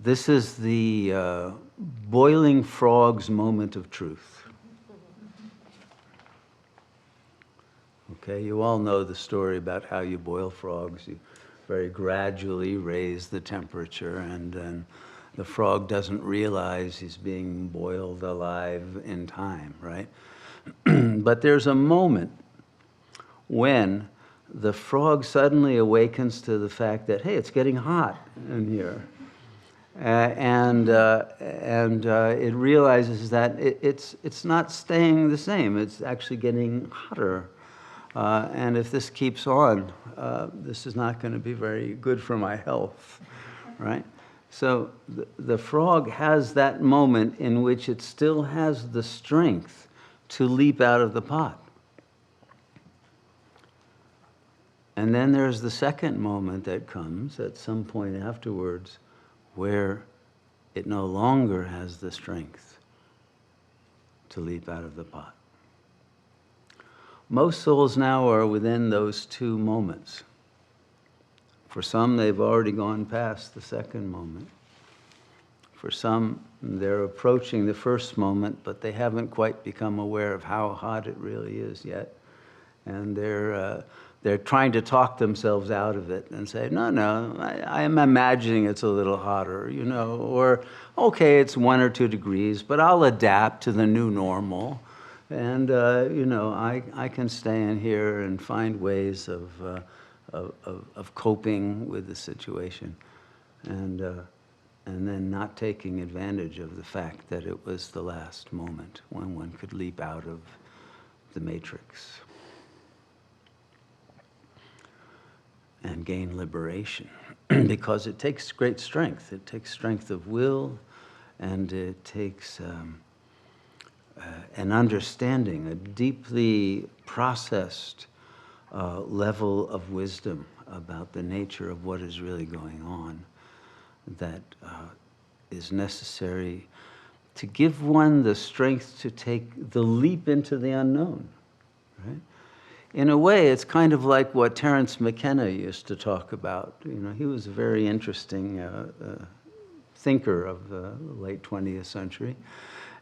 This is the boiling frog's moment of truth. Okay, you all know the story about how you boil frogs. You very gradually raise the temperature, and then the frog doesn't realize he's being boiled alive in time, right? But there's a moment when the frog suddenly awakens to the fact that, hey, it's getting hot in here. And it realizes that it's not staying the same. It's actually getting hotter. And if this keeps on, this is not going to be very good for my health, right? So the frog has that moment in which it still has the strength to leap out of the pot. And then there's the second moment that comes at some point afterwards where it no longer has the strength to leap out of the pot. Most souls now are within those two moments. For some, they've already gone past the second moment. For some, they're approaching the first moment, but they haven't quite become aware of how hot it really is yet. And they're trying to talk themselves out of it and say, no, I am imagining it's a little hotter, you know, or, okay, it's 1 or 2 degrees, but I'll adapt to the new normal. And, you know, I can stay in here and find ways of coping with the situation. And then not taking advantage of the fact that it was the last moment when one could leap out of the matrix and gain liberation. Because it takes great strength. It takes strength of will, and it takes an understanding, a deeply processed level of wisdom about the nature of what is really going on that is necessary to give one the strength to take the leap into the unknown, right? In a way, it's kind of like what Terence McKenna used to talk about. You know, he was a very interesting thinker of the late 20th century.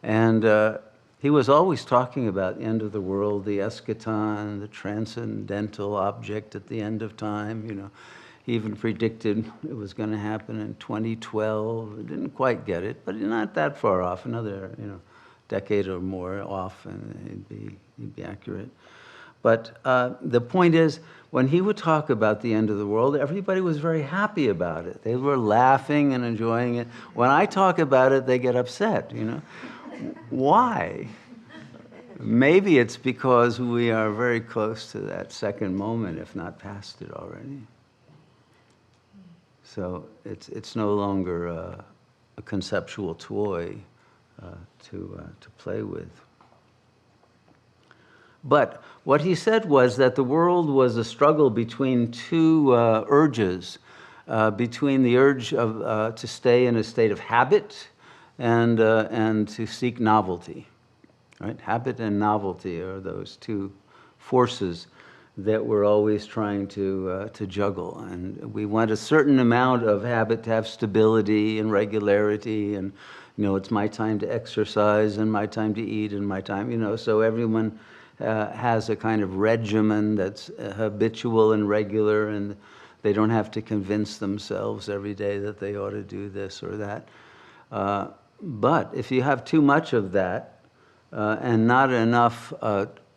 And he was always talking about the end of the world, the eschaton, the transcendental object at the end of time. You know, he even predicted it was going to happen in 2012. He didn't quite get it, but not that far off. Another, decade or more off, and he'd be accurate. But the point is, when he would talk about the end of the world, everybody was very happy about it. They were laughing and enjoying it. When I talk about it, they get upset, Why? Maybe it's because we are very close to that second moment, if not past it already. So it's no longer a conceptual toy to play with. But what he said was that the world was a struggle between two urges, between the urge of to stay in a state of habit and to seek novelty. Right? Habit and novelty are those two forces that we're always trying to juggle. And we want a certain amount of habit to have stability and regularity, and it's my time to exercise and my time to eat and my time, so everyone has a kind of regimen that's habitual and regular, and they don't have to convince themselves every day that they ought to do this or that. But if you have too much of that and not enough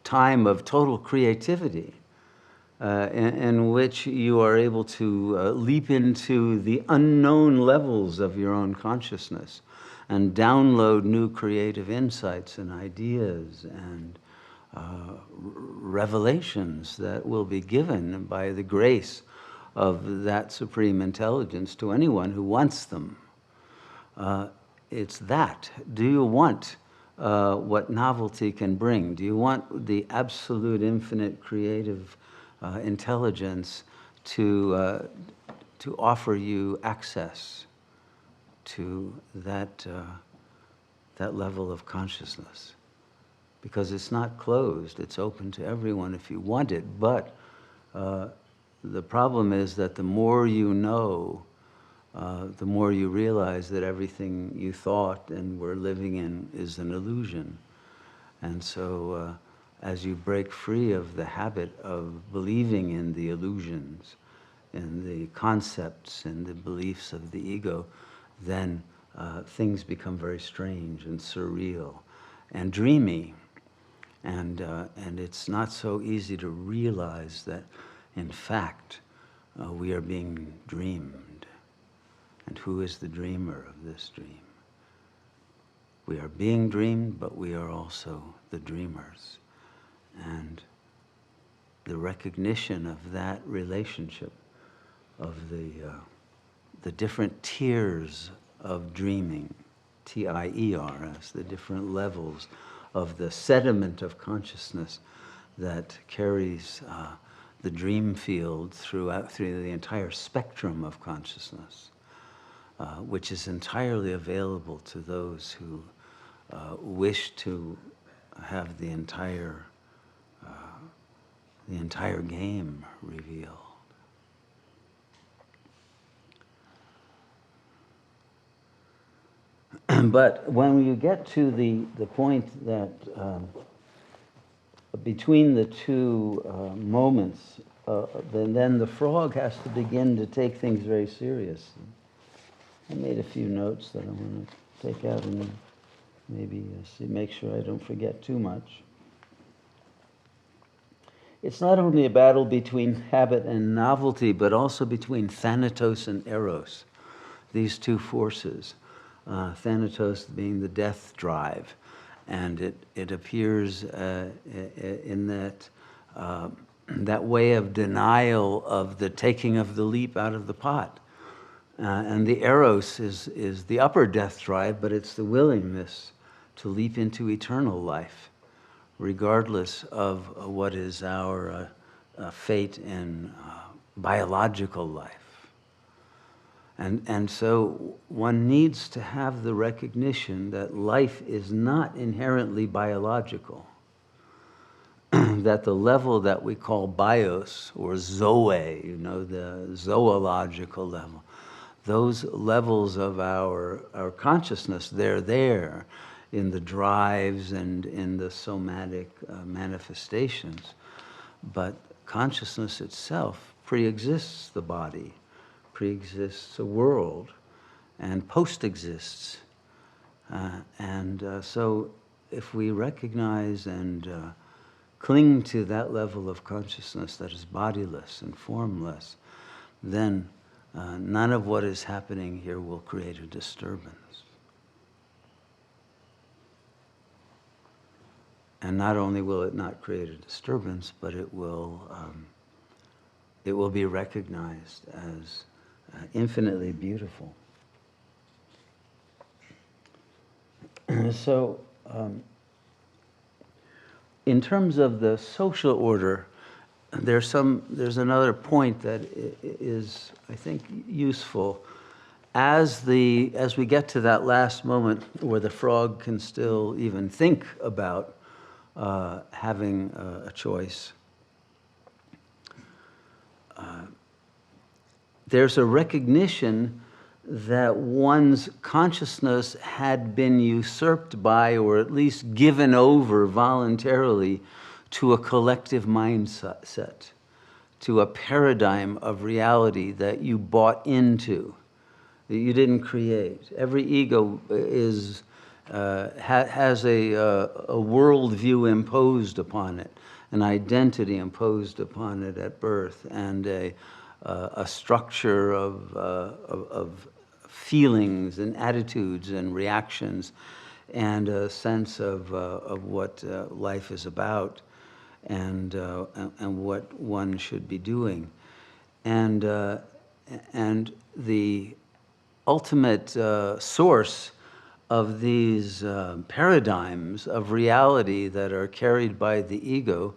time of total creativity in which you are able to leap into the unknown levels of your own consciousness and download new creative insights and ideas and revelations that will be given by the grace of that supreme intelligence to anyone who wants them. It's that. Do you want what novelty can bring? Do you want the absolute infinite creative intelligence to offer you access to that level of consciousness? Because it's not closed, it's open to everyone if you want it. But the problem is that the more you know, the more you realize that everything you thought and were living in is an illusion. And so as you break free of the habit of believing in the illusions, in the concepts and the beliefs of the ego, then things become very strange and surreal and dreamy. And it's not so easy to realize that, in fact, we are being dreamed. And who is the dreamer of this dream? We are being dreamed, but we are also the dreamers. And the recognition of that relationship, of the different tiers of dreaming, TIERS, the different levels of the sediment of consciousness that carries the dream field through the entire spectrum of consciousness, which is entirely available to those who wish to have the entire game revealed. But when you get to the point that between the two moments, then the frog has to begin to take things very seriously. I made a few notes that I want to take out and maybe make sure I don't forget too much. It's not only a battle between habit and novelty, but also between thanatos and eros, these two forces. Thanatos being the death drive, and it appears in that way of denial of the taking of the leap out of the pot. And the eros is the upper death drive, but it's the willingness to leap into eternal life, regardless of what is our fate in biological life. And so one needs to have the recognition that life is not inherently biological, that the level that we call bios or zoe, the zoological level, those levels of our consciousness, they're there in the drives and in the somatic manifestations. But consciousness itself pre-exists the body, pre-exists a world, and post-exists. So if we recognize and cling to that level of consciousness that is bodiless and formless, then none of what is happening here will create a disturbance. And not only will it not create a disturbance, but it will be recognized as infinitely beautiful. So, in terms of the social order, there's another point that is, I think, useful. As we get to that last moment where the frog can still even think about having a choice, there's a recognition that one's consciousness had been usurped by, or at least given over voluntarily, to a collective mindset, to a paradigm of reality that you bought into, that you didn't create. Every ego has a worldview imposed upon it, an identity imposed upon it at birth, and a structure of feelings and attitudes and reactions, and a sense of what life is about, and what one should be doing, and the ultimate source of these paradigms of reality that are carried by the ego,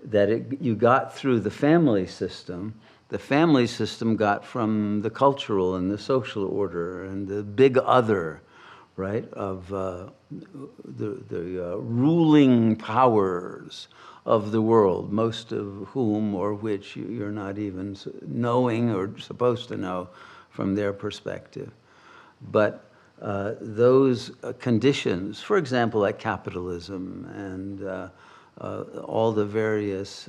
that you got through the family system. The family system got from the cultural and the social order and the big other, right, of the ruling powers of the world, most of whom or which you're not even knowing or supposed to know from their perspective. But those conditions, for example, like capitalism and all the various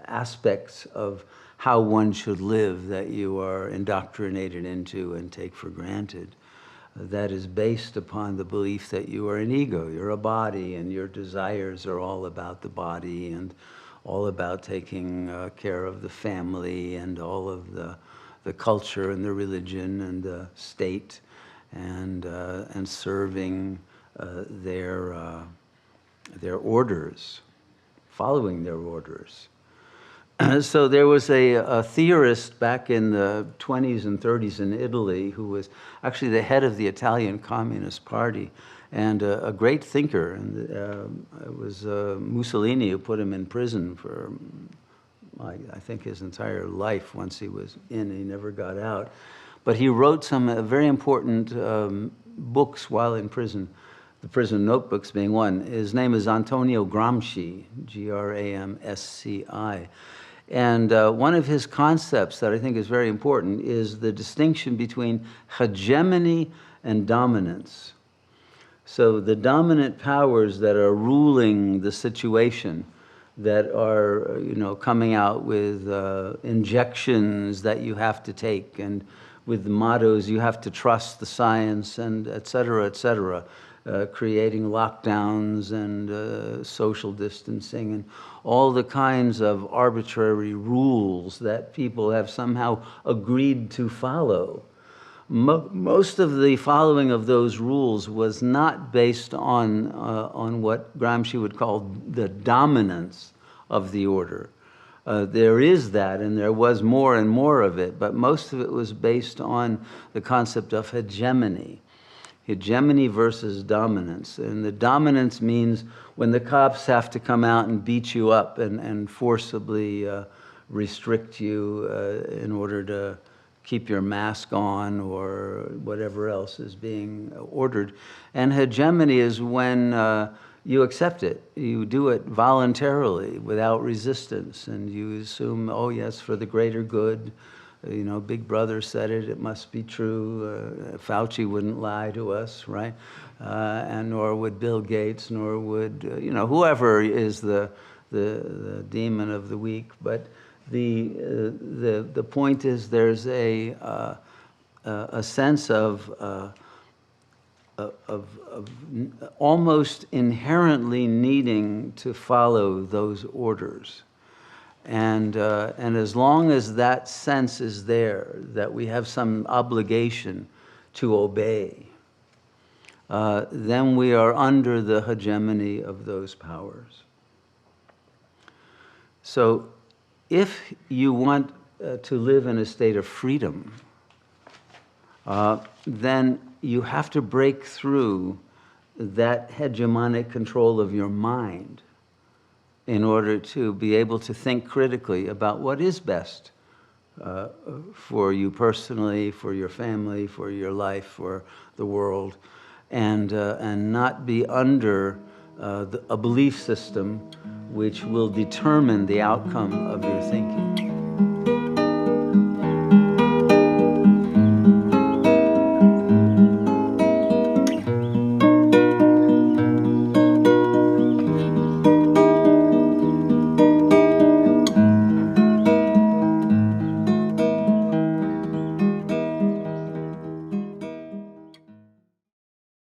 aspects of how one should live that you are indoctrinated into and take for granted, that is based upon the belief that you are an ego, you're a body, and your desires are all about the body and all about taking care of the family and all of the culture and the religion and the state and serving their orders, following their orders. So there was a theorist back in the 20s and 30s in Italy who was actually the head of the Italian Communist Party and a great thinker. And it was Mussolini who put him in prison for, I think, his entire life. Once he was in, he never got out. But he wrote some very important books while in prison, the prison notebooks being one. His name is Antonio Gramsci, Gramsci. And one of his concepts that I think is very important is the distinction between hegemony and dominance. So the dominant powers that are ruling the situation, that are, coming out with injections that you have to take, and with the mottos, you have to trust the science, and et cetera, creating lockdowns and social distancing and all the kinds of arbitrary rules that people have somehow agreed to follow. Most of the following of those rules was not based on what Gramsci would call the dominance of the order. There is that, and there was more and more of it, but most of it was based on the concept of hegemony. Hegemony versus dominance. And the dominance means when the cops have to come out and beat you up and forcibly restrict you in order to keep your mask on or whatever else is being ordered. And hegemony is when you accept it. You do it voluntarily without resistance, and you assume, oh yes, for the greater good. Big Brother said it, it must be true. Fauci wouldn't lie to us, right? And nor would Bill Gates, nor would, whoever is the demon of the week. But the point is there's a sense of almost inherently needing to follow those orders. And as long as that sense is there, that we have some obligation to obey, then we are under the hegemony of those powers. So if you want to live in a state of freedom, then you have to break through that hegemonic control of your mind in order to be able to think critically about what is best for you personally, for your family, for your life, for the world, and not be under a belief system which will determine the outcome of your thinking.